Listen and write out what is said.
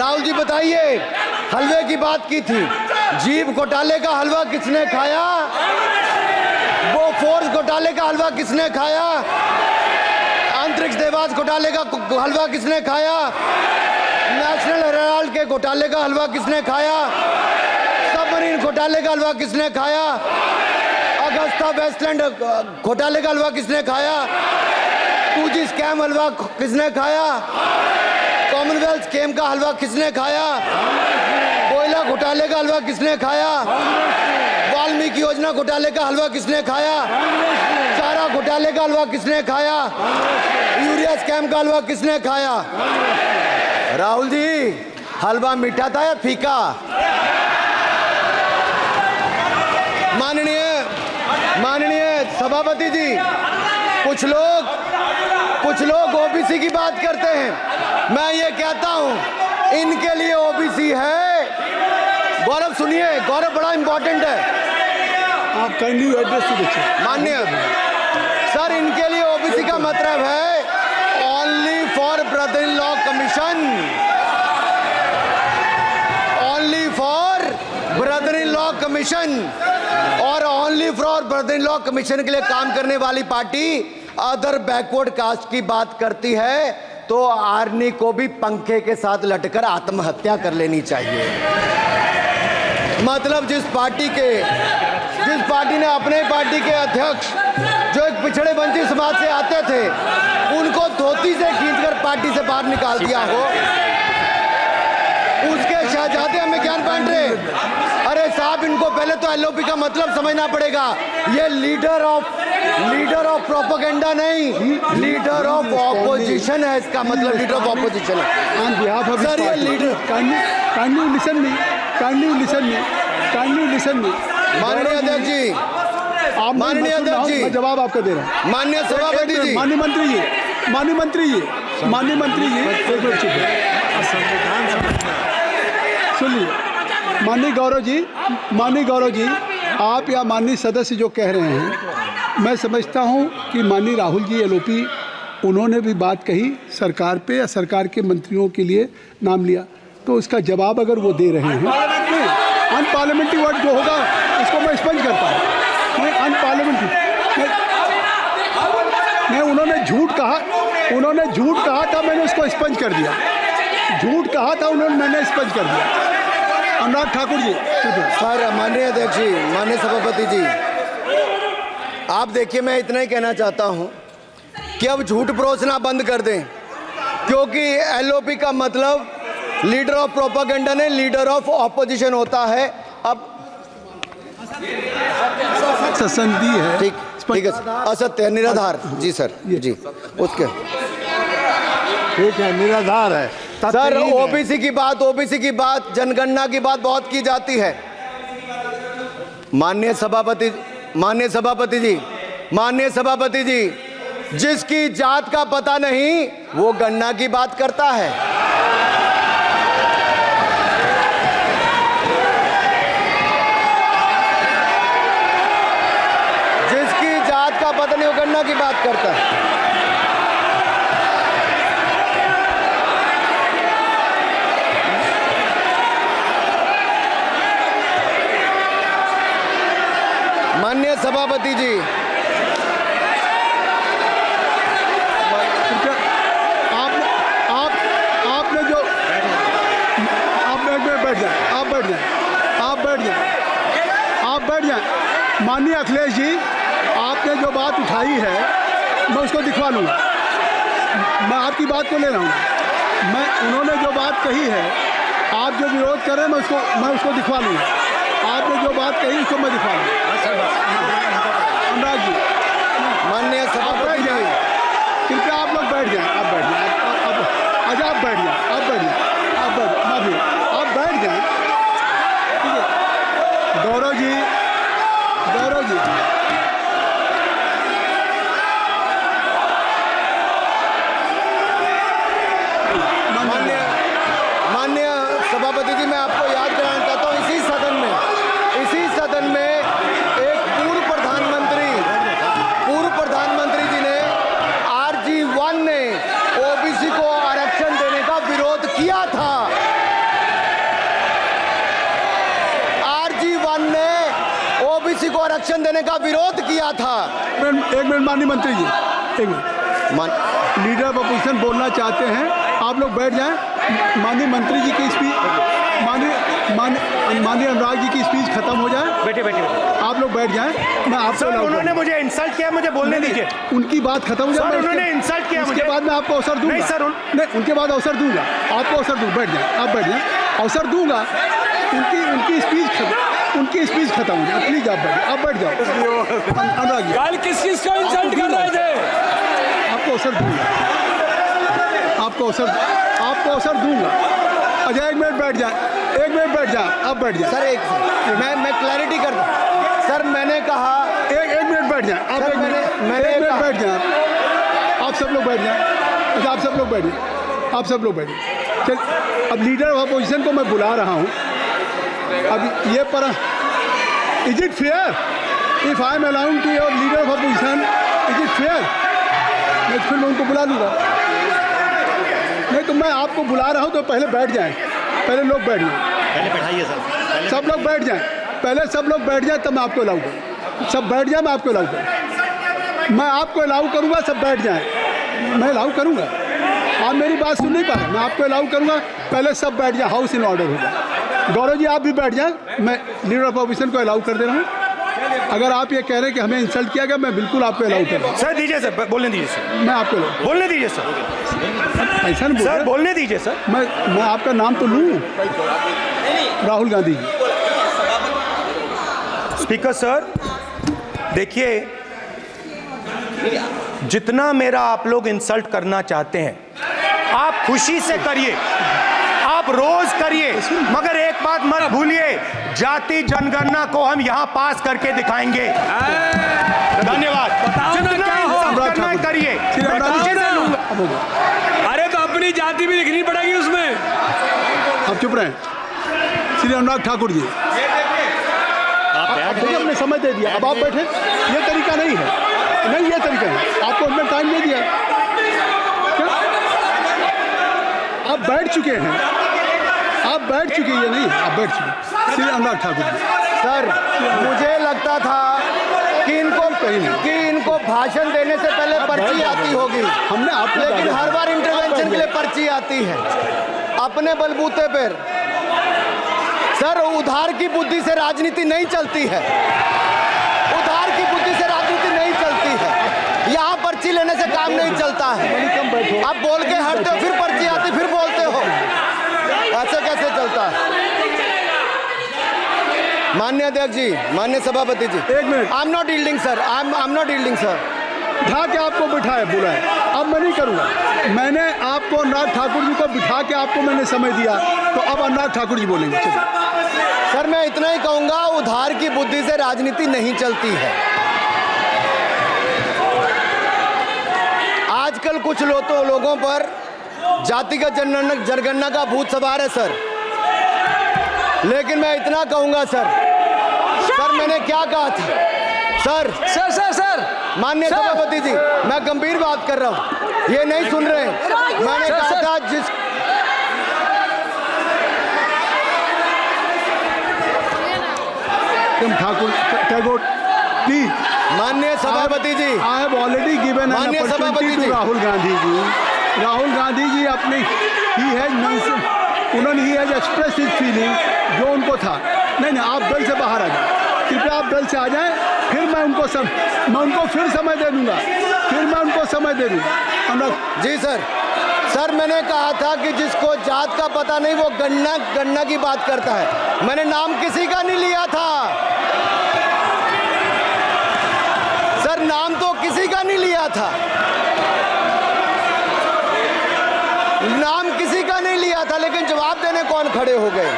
राहुल जी बताइए, हलवे की बात की थी, जीभ घोटाले का हलवा किसने खाया? वो फोर्स घोटाले का हलवा किसने खाया? अंतरिक्ष देवास घोटाले का हलवा किसने खाया? नेशनल हेराल्ड के घोटाले का हलवा किसने खाया? सबमरीन घोटाले का हलवा किसने खाया? अगस्ता वेस्टलैंड घोटाले का हलवा किसने खाया? 2G स्कैम हलवा किसने खाया? कॉमनवेल्थ स्कीम का हलवा किसने खाया? कोयला घोटाले का हलवा किसने खाया? वाल्मीकि योजना घोटाले का हलवा किसने खाया? चारा घोटाले का हलवा किसने खाया? यूरिया स्कैम का हलवा किसने खाया? राहुल जी, हलवा मीठा था या फीका? माननीय सभापति जी, कुछ लोग ओबीसी की बात करते हैं। मैं ये कहता हूं, इनके लिए ओबीसी है। गौरव सुनिए, गौरव बड़ा इंपॉर्टेंट है। आप kindly address to the chair. माननीय सर, इनके लिए ओबीसी का मतलब है only for brother in law commission, only for brother in law commission. और only for brother in law commission के लिए काम करने वाली पार्टी अदर बैकवर्ड कास्ट की बात करती है तो आर्नी को भी पंखे के साथ लटकर आत्महत्या कर लेनी चाहिए। मतलब जिस पार्टी ने अपने पार्टी के अध्यक्ष जो एक पिछड़े वंचित समाज से आते थे, उनको धोती से खींचकर पार्टी से बाहर निकाल दिया हो, उसके शहजादे हमें ज्ञान बांट रहे। अरे साहब, इनको पहले तो एलओपी का मतलब समझना पड़ेगा। ये लीडर ऑफ प्रोपेगेंडा नहीं, लीडर ऑफ ऑपोजिशन है। इसका मतलब लीडर ऑफ ऑपोजिशन है। सर, ये लीडर काइंडली लिसन मी। माननीय अध्यक्ष जी, माननीय अध्यक्ष जी, मैं जवाब आपको दे रहा हूँ। माननीय सभापति जी, माननीय मंत्री जी, एक मिनट चुप सुनिए। माननीय गौरव जी, आप या माननीय सदस्य जो कह रहे हैं, मैं समझता हूं कि माननीय राहुल जी एलओपी, उन्होंने भी बात कही सरकार पे या सरकार के मंत्रियों के लिए नाम लिया, तो उसका जवाब अगर वो दे रहे हैं, अनपार्लियामेंट्री वर्ड जो होगा उसको मैं स्पंज करता हूँ। मैं अनपार्लियामेंट्री मैं उन्होंने झूठ कहा था, मैंने उसको स्पंज कर दिया। झूठ कहा था उन्होंने, मैंने स्पंज कर दिया। अनुराग ठाकुर जी। सर, माननीय अध्यक्ष जी, माननीय सभापति जी, आप देखिए, मैं इतना ही कहना चाहता हूं कि अब झूठ परोसना बंद कर दें, क्योंकि एलओपी का मतलब लीडर ऑफ प्रोपेगेंडा नहीं, लीडर ऑफ ऑपोजिशन होता है। अब संधि है, ठीक है, असत्य, निराधार। जी सर, जी, उसके ठीक है, निराधार है सर। ओबीसी की बात, जनगणना की बात बहुत की जाती है। माननीय सभापति जी, जिसकी जात का पता नहीं वो गणना की बात करता है। जिसकी जात का पता नहीं वो गणना की बात करता है। माननीय सभापति जी, आपने जो आप बैठ जाएं। माननीय अखिलेश जी, आपने जो बात उठाई है मैं उसको दिखवा लूँगा। मैं आपकी बात को ले रहा हूँ। उन्होंने जो बात कही है, आप जो विरोध कर रहे हैं, मैं उसको दिखवा लूँगा। आपने जो बात कही उसको मैं दिखा लूँगा। अनुराग जी, माननीय सभापति जी, कृपया आप लोग बैठ जाएं। आप बैठ जाएं। आप बैठ जाएं। ठीक है। गौरव जी, माननीय सभापति जी, मैं आपको याद कराना चाहता हूँ, इसी सदन में एक पूर्व प्रधानमंत्री जी ने RG1 ने ओबीसी को आरक्षण देने का विरोध को आरक्षण देने का विरोध किया था। एक मिनट माननीय मंत्री जी, एक मिनट। लीडर ऑफ अपोजिशन बोलना चाहते हैं, आप लोग बैठ जाएं। माननीय मंत्री जी की स्पीच, माननीय अनुराग जी की स्पीच खत्म हो जाए। बैठे बैठे आप लोग बैठ जाएं। मैं आपसे उन्होंने मुझे इंसल्ट किया, मुझे बोलने दीजिए। उनकी बात खत्म हो जाए। उन्होंने इंसल्ट किया, उसके बाद मैं आपको अवसर दूंगा। नहीं सर, नहीं, उनके बाद अवसर दूंगा, आपको अवसर दूंगा। बैठ जाए, आप बैठ जाए, अवसर दूंगा। उनकी स्पीच खत्म हो जाए। प्लीज आप बैठ जाओ। अनुराग जी, कल किस को इंसल्ट कर रहे थे? आपको अवसर दूंगा, आपको अवसर दूंगा। अच्छा, 1 मिनट बैठ जाए, 1 मिनट बैठ जाए, आप बैठ जाए। सर मैं क्लैरिटी कर दूं। सर मैंने कहा 1 मिनट बैठ जाए आप। सर, 1 मिनट बैठ जाए आप सब लोग बैठ जाए। अच्छा, आप सब लोग बैठ जाए, आप सब लोग बैठ जाए। चल, अब लीडर ऑफ अपोजिशन को मैं बुला रहा हूँ। अब ये पर is it fair if I am allowing to your leader of opposition, is it fair? मैं फिर मैं उनको बुला लूँगा। नहीं तो मैं आपको बुला रहा हूँ, तो पहले बैठ जाएं। पहले लोग बैठ जाएं, पहले बैठाइए सर। सब लोग बैठ जाएं। पहले सब लोग बैठ जाएं, तब मैं आपको अलाउ करूँ। सब बैठ जाए, मैं आपको अलाउ करूँ। मैं आपको अलाउ करूँगा, सब बैठ जाएं। मैं अलाउ करूँगा। आप मेरी बात सुन नहीं पा रहे। मैं आपको अलाउ करूँगा, पहले सब बैठ जाए। हाउस इन ऑर्डर होगा। गौरव जी, आप भी बैठ जाएं। मैं लीडर ऑफ अपोजिशन को अलाउ कर दे रहा हूँ। अगर आप ये कह रहे हैं कि हमें इंसल्ट किया गया, मैं बिल्कुल आपको अलाउ कर रहा हूँ। सर दीजिए, सर बोलने दीजिए सर। मैं आपको बोलने दीजिए सर। ऐसा नहीं सर बोलने दीजिए सर। मैं आपका नाम तो लूँ। राहुल गांधी जी। स्पीकर सर, देखिए, जितना मेरा आप लोग इंसल्ट करना चाहते हैं, आप खुशी से करिए, आप रोज करिए, मगर एक बात मत भूलिए, जाति जनगणना को हम यहां पास करके दिखाएंगे। धन्यवाद। जितना इंसल्ट करना है करिए, मैं खुशी से लूंगा। अरे तो अपनी जाति भी दिखनी पड़ेगी उसमें। आप चुप रहें। श्री अनुराग ठाकुर जी, हमने समय दे दिया, अब आप बैठे। ये तरीका नहीं है, नहीं ये तरीका है। आपको हमने टाइम दे दिया। क्या आप बैठ चुके हैं? आप बैठ चुके हैं? नहीं, आप बैठ चुके। श्री अनुराग ठाकुर जी। सर, मुझे लगता था कि इनको भाषण देने से पहले पर्ची आती होगी। हमने आपको, लेकिन हर बार इंटरवेंशन के लिए पर्ची आती है अपने बलबूते पर। सर, उधार की बुद्धि से राजनीति नहीं चलती है। उधार की बुद्धि से राजनीति नहीं चलती है। यहाँ पर्ची लेने से काम नहीं चलता है। आप बोल के हटते हो, फिर पर्ची आती, फिर बोलते हो। ऐसे कैसे चलता है? माननीय अध्यक्ष जी, माननीय सभापति जी, 1 minute. I am not yielding sir, I am not yielding sir. बिठा के आपको बिठाया, बुलाया। अब मैं नहीं करूँगा। मैंने आपको अनुराग ठाकुर जी को बिठा के आपको मैंने समय दिया, तो अब अनुराग ठाकुर जी बोलेंगे। सर, मैं इतना ही कहूंगा, उधार की बुद्धि से राजनीति नहीं चलती है। आजकल कुछ लोगों पर जातिगत जनगणना का भूत सवार है सर। लेकिन मैं इतना कहूंगा सर, मैंने क्या कहा था सर? सर माननीय सभापति जी, मैं गंभीर बात कर रहा हूं, ये नहीं सुन रहे। मैंने कहा था जिस ठाकुर टैगोर प्लीज। माननीय सभापति ji, I have already given an माननीय सभापति अपॉर्चुनिटी जी, टू राहुल गांधी जी। राहुल गांधी जी अपनी ही हैज एक्सप्रेस हिज फीलिंग, जो उनको था। नहीं, आप दल से बाहर आ जाए, कृपया आप दल से आ जाएं। फिर मैं उनको फिर समय दे दूंगा। जी सर, मैंने कहा था कि जिसको जात का पता नहीं वो गणना की बात करता है। मैंने नाम किसी का नहीं लिया था सर, नाम तो किसी का नहीं लिया था, नाम किसी का नहीं लिया था, लेकिन जवाब देने कौन खड़े हो गए?